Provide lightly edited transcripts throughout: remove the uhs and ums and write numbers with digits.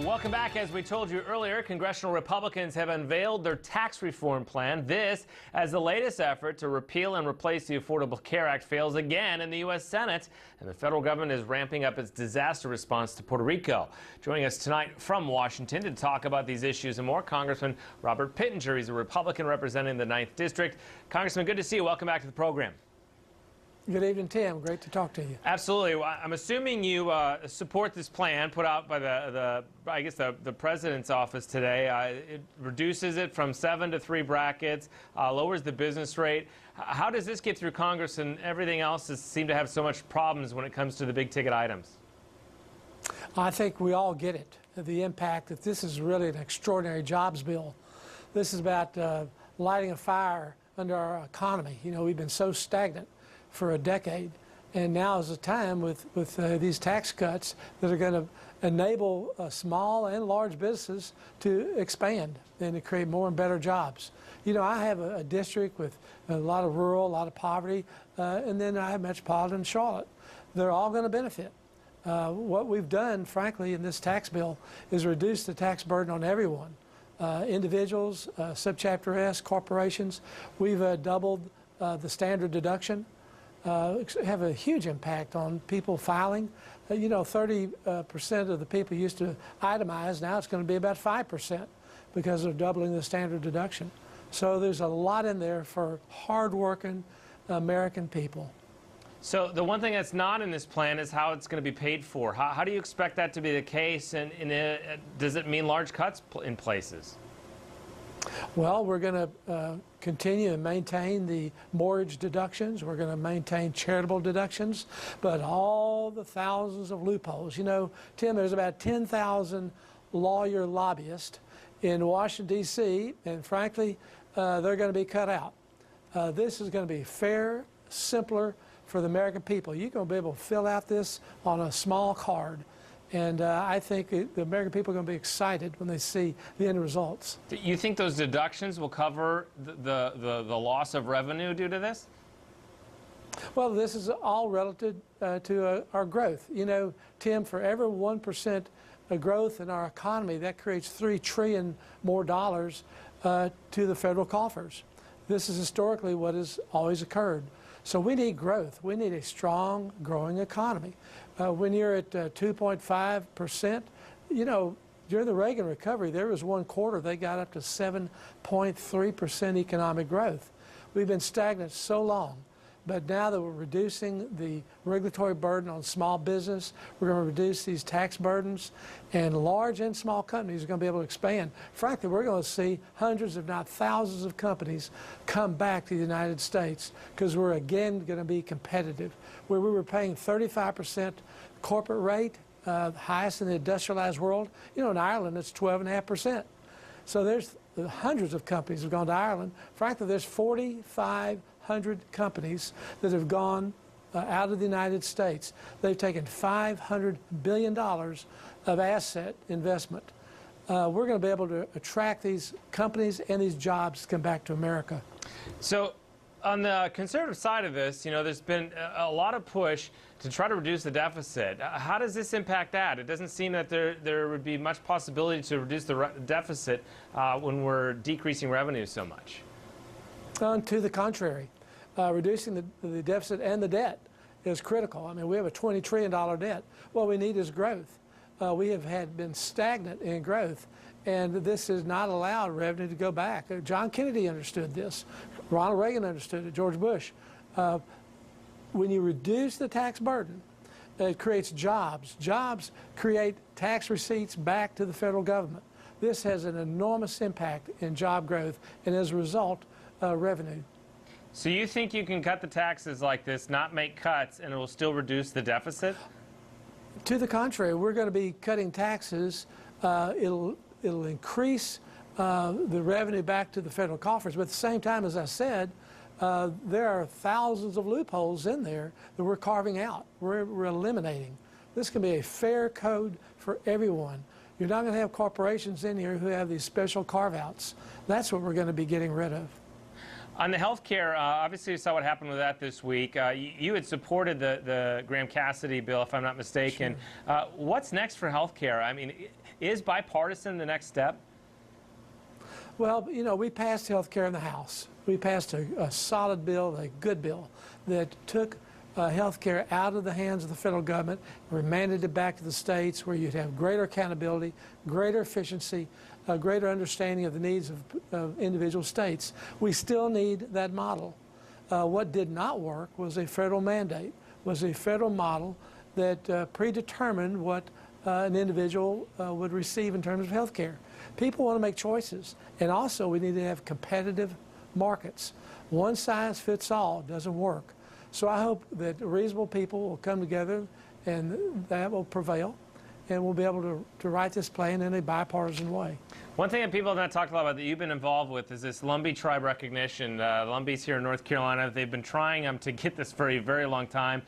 Welcome back. As we told you earlier, congressional Republicans have unveiled their tax reform plan. This as the latest effort to repeal and replace the Affordable Care Act fails again in the U.S. Senate, and the federal government is ramping up its disaster response to Puerto Rico. Joining us tonight from Washington to talk about these issues and more, Congressman Robert Pittenger. He's a Republican representing the 9th District. Congressman, good to see you. Welcome back to the program. Good evening, Tim. Great to talk to you. Absolutely. Well, I'm assuming you support this plan put out by the president's office today. It reduces it from 7 to 3 brackets, lowers the business rate. How does this get through Congress and everything else seem to have so much problems when it comes to the big ticket items? I think we all get it, the impact that this is really an extraordinary jobs bill. This is about lighting a fire under our economy. You know, we've been so stagnant for a decade, and now is the time with these tax cuts that are going to enable small and large businesses to expand and to create more and better jobs. You know, I have a district with a lot of rural, a lot of poverty, and then I have metropolitan Charlotte. They're all going to benefit. What we've done, frankly, in this tax bill is reduce the tax burden on everyone. Individuals, subchapter S, corporations. We've doubled the standard deduction. Have a huge impact on people filing. You know, 30% of the people used to itemize. Now it's going to be about 5% because of doubling the standard deduction. So there's a lot in there for hardworking American people. So the one thing that's not in this plan is how it's going to be paid for. How do you expect that to be the case, and does it mean large cuts in places? Well, we're going to continue and maintain the mortgage deductions. We're going to maintain charitable deductions, but all the thousands of loopholes. You know, Tim, there's about 10,000 lawyer lobbyists in Washington, D.C., and frankly, they're going to be cut out. This is going to be fair, simpler for the American people. You're going to be able to fill out this on a small card. And I think the American people are going to be excited when they see the end results. Do you think those deductions will cover the loss of revenue due to this? Well, this is all relative to our growth. You know, Tim, for every 1% growth in our economy, that creates $3 trillion more dollars to the federal coffers. This is historically what has always occurred. So we need growth. We need a strong, growing economy. When you're at 2.5%, you know, during the Reagan recovery, there was one quarter they got up to 7.3% economic growth. We've been stagnant so long. But now that we're reducing the regulatory burden on small business, we're going to reduce these tax burdens, and large and small companies are going to be able to expand. Frankly, we're going to see hundreds, if not thousands, of companies come back to the United States because we're again going to be competitive. Where we were paying 35% corporate rate, highest in the industrialized world, you know, in Ireland it's 12.5%. So there's hundreds of companies have gone to Ireland. Frankly, there's 4,500 companies that have gone out of the United States. They've taken $500 billion of asset investment. We're going to be able to attract these companies and these jobs to come back to America. So on the conservative side of this, you know, there's been a lot of push to try to reduce the deficit. How does this impact that? It doesn't seem that there would be much possibility to reduce the deficit when we're decreasing revenue so much. To the contrary, reducing the deficit and the debt is critical. I mean, we have a $20 trillion debt. What we need is growth. We have been stagnant in growth, and this has not allowed revenue to go back. John Kennedy understood this. Ronald Reagan understood it. George Bush. When you reduce the tax burden, it creates jobs. Jobs create tax receipts back to the federal government. This has an enormous impact in job growth, and as a result, revenue. So you think you can cut the taxes like this, not make cuts, and it will still reduce the deficit? To the contrary, we're going to be cutting taxes. It'll increase the revenue back to the federal coffers. But at the same time, as I said, there are thousands of loopholes in there that we're carving out. We're eliminating. This can be a fair code for everyone. You're not going to have corporations in here who have these special carve-outs. That's what we're going to be getting rid of. On the health care, obviously you saw what happened with that this week. You had supported the Graham-Cassidy bill, if I'm not mistaken. Sure. What's next for health care? I mean, is bipartisan the next step? Well, you know, we passed health care in the House. We passed a solid bill, a good bill, that took health care out of the hands of the federal government, remanded it back to the states where you'd have greater accountability, greater efficiency, a greater understanding of the needs of individual states. We still need that model. What did not work was a federal mandate, was a federal model that predetermined what an individual would receive in terms of health care. People want to make choices, and also we need to have competitive markets. One size fits all doesn't work. So I hope that reasonable people will come together and that will prevail, and we'll be able to write this plan in a bipartisan way. One thing that people have not talked a lot about that you've been involved with is this Lumbee Tribe recognition. Lumbee's here in North Carolina. They've been trying to get this for a very long time.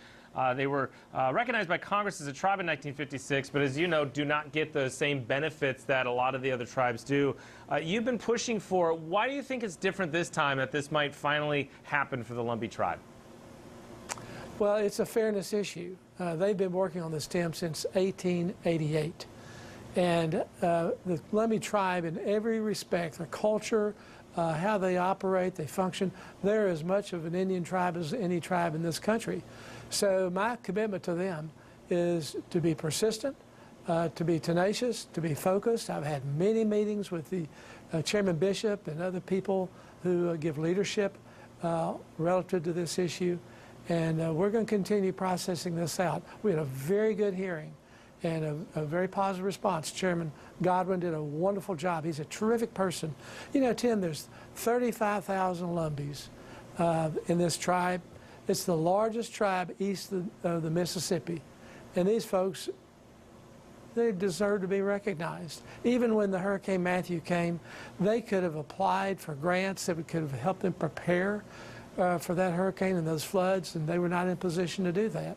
They were recognized by Congress as a tribe in 1956, but as you know, do not get the same benefits that a lot of the other tribes do. You've been pushing for it. Why do you think it's different this time, that this might finally happen for the Lumbee Tribe? Well, it's a fairness issue. They've been working on this, Tim, since 1888. And the Lumbee Tribe, in every respect, their culture, how they operate, they function, they're as much of an Indian tribe as any tribe in this country. So my commitment to them is to be persistent, to be tenacious, to be focused. I've had many meetings with the Chairman Bishop and other people who give leadership relative to this issue. And we're going to continue processing this out. We had a very good hearing and a very positive response. Chairman Godwin did a wonderful job. He's a terrific person. You know, Tim, there's 35,000 Lumbees in this tribe. It's the largest tribe east of the Mississippi. And these folks, they deserve to be recognized. Even when the Hurricane Matthew came, they could have applied for grants that could have helped them prepare for that hurricane and those floods, and they were not in position to do that.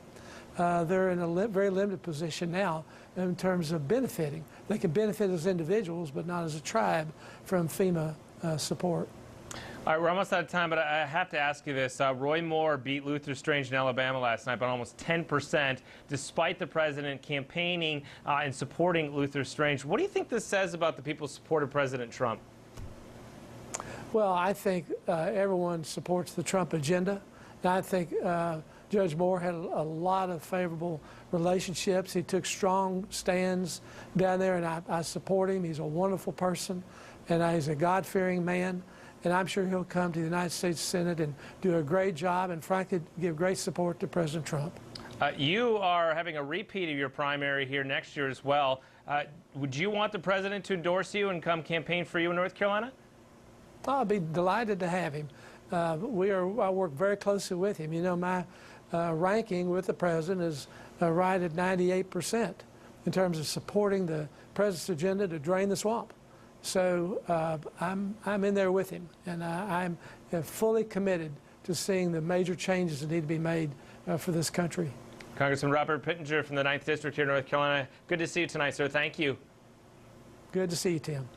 They're in a very limited position now in terms of benefiting. They can benefit as individuals, but not as a tribe from FEMA support. All right, we're almost out of time, but I have to ask you this. Roy Moore beat Luther Strange in Alabama last night by almost 10%, despite the president campaigning and supporting Luther Strange. What do you think this says about the people who supported President Trump? Well, I think everyone supports the Trump agenda. And I think Judge Moore had a lot of favorable relationships. He took strong stands down there, and I support him. He's a wonderful person, and he's a God-fearing man. And I'm sure he'll come to the United States Senate and do a great job and, frankly, give great support to President Trump. You are having a repeat of your primary here next year as well. Would you want the president to endorse you and come campaign for you in North Carolina? I'll be delighted to have him. I work very closely with him. You know, my ranking with the president is right at 98% in terms of supporting the president's agenda to drain the swamp. So I'm in there with him, and I'm fully committed to seeing the major changes that need to be made for this country. Congressman Robert Pittenger from the 9th District here in North Carolina. Good to see you tonight, sir. Thank you. Good to see you, Tim.